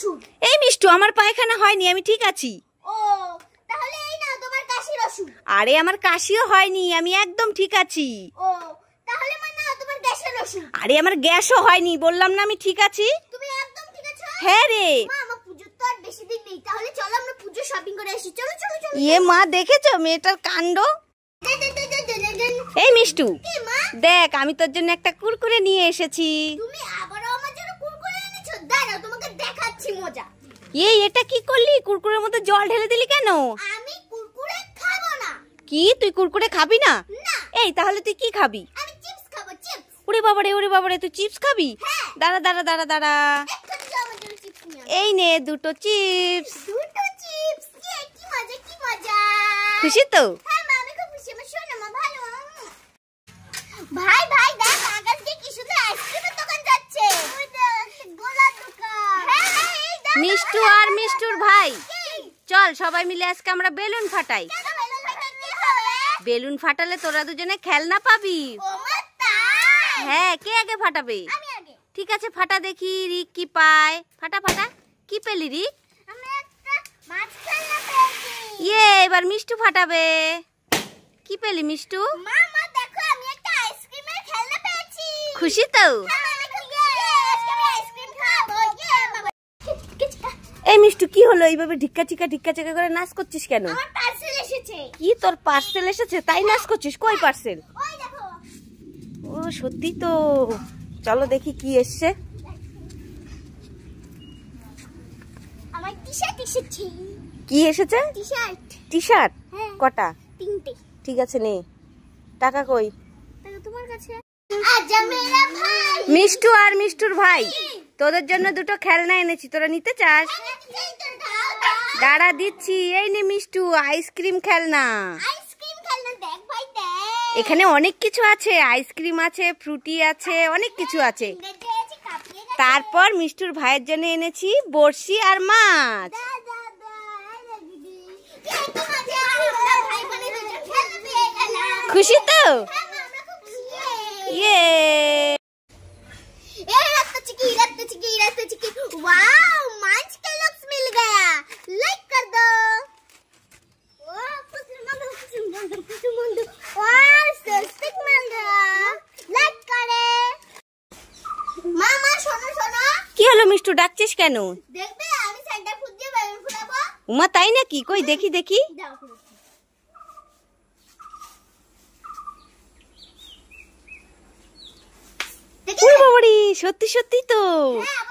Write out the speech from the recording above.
ওষুধ। এই মিষ্টু, আমার পায়খানা হয়নি, আমি ঠিক আছি। ও, তাহলে এই নাও তোমার কাশির ওষুধ। আরে আমার কাশিও হয়নি, আমি একদম ঠিক আছি। ও, তাহলে মা নাও তোমার গ্যাসের ওষুধ। আরে আমার গ্যাসও হয়নি, বললাম না আমি ঠিক আছি। তুমি একদম ঠিক আছো? হ্যাঁ রে। মা, আমার পুজোর তো আর বেশি দিন নেই, তাহলে চলো আমরা পুজো শপিং করে আসি। চলো চলো চলো। ইয়ে মা, দেখেছো মেয়েটার কাণ্ড? এই মিষ্টু, কি মা? দেখ আমি তোর জন্য একটা কুরকুরে নিয়ে এসেছি। তুমি আবারও আমার জন্য কুরকুরে এনেছো? দাঁড়াও, তোমাকে দেখাচ্ছি মজা। এই এটা কি করলি? কুরকুরের মধ্যে জল ঢেলে দিলি কেন? আমি কুরকুরে খাবো না। কি, তুই কুরকুরে খাবি না? না, এই তাহলে তুই কি খাবি? আমি চিপস খাবো, চিপস। ওরে বাবারে, তুই চিপস খাবি? হ্যাঁ। দাঁড়া দাঁড়া দাঁড়া দাঁড়া, এক্ষুনি যাও আমার জন্য চিপস নিয়ে আসো। এই নে দুটো চিপস। দুটো চিপস, কি মজা কি মজা। খুশি তো? হ্যাঁ মা, আমি খুব খুশি। আমার শোনো মা, ভালো। ভাই ভাই দেখ, আকাশ দিয়ে কি সুন্দর আইসক্রিমের দোকান যাচ্ছে। ওই দেখ, গোলার দোকান। হ্যাঁ হ্যাঁ, এই দেখ। মিষ্টু আর মিষ্টুর ভাই, কি? চল সবাই মিলে আজকে আমরা বেলুন ফাটাই। কেন বেলুন ফাটালে কি হবে? বেলুন ফাটালে তোরা দুজনে খেলনা পাবি। ও মা, তাই? হ্যাঁ, কে আগে ফাটাবে? আমি আগে। ঠিক আছে, ফাটা দেখি রিক কি পায়। ফাটা ফাটা। কি পেলি রিক? আমি একটা মাছ খেলনা পেয়েছি। ইয়ে, এবার মিষ্টু ফাটাবে। কি পেলি মিষ্টু? মা মা দেখো, আমি একটা আইসক্রিমের খেলনা পেয়েছি। খুশি তো? হ্যাঁ, আমি খুব আজকে আমি আইসক্রিম খাবো। বাবা। এই মিষ্টু, কি হলো? এইভাবে ঢিক্কা চিকা করে নাচ করছিস কেন? আমার পার্সেল এসেছে। কি, তোর পার্সেল এসেছে তাই নাচ করছিস? কই পার্সেল? ওই দেখো। ও সত্যি তো, চলো দেখি কি এসছে। আমার টি-শার্ট এসেছে। কি এসেছে? টি-শার্ট। T shirt? হ্যাঁ। কটা? 3টে। ঠিক আছে, নে। টাকা কই? তাহলে তোমার কাছে। আজা মেরা ভাই। মিষ্টু আর মিষ্টুর ভাই, তোদের জন্য দুটো খেলনা এনেছি, তোরা নিতে চাস? দাঁড়া দিচ্ছি। এই নে মিষ্টু, আইসক্রিম খেলনা। আইসক্রিম খেলনা দেখ ভাই, দেখ। এখানে অনেক কিছু আছে, আইসক্রিম আছে, ফ্রুটি আছে, অনেক কিছু আছে। তারপর মিষ্টুর ভাইয়ের জন্য এনেছি বড়শি আর মাছ। খুশি তো? ইয়ে। কি হলো মিষ্টু, ডাকছিস কেন? দেখবে, আমি সেন্টার ফুড দিয়ে বেলুন ফুটাবো। উমা, তাই নাকি? কই দেখি দেখি। দাও ফুটাচ্ছি। ওরে বাবারে, সত্যি সত্যি তো। হ্যাঁ,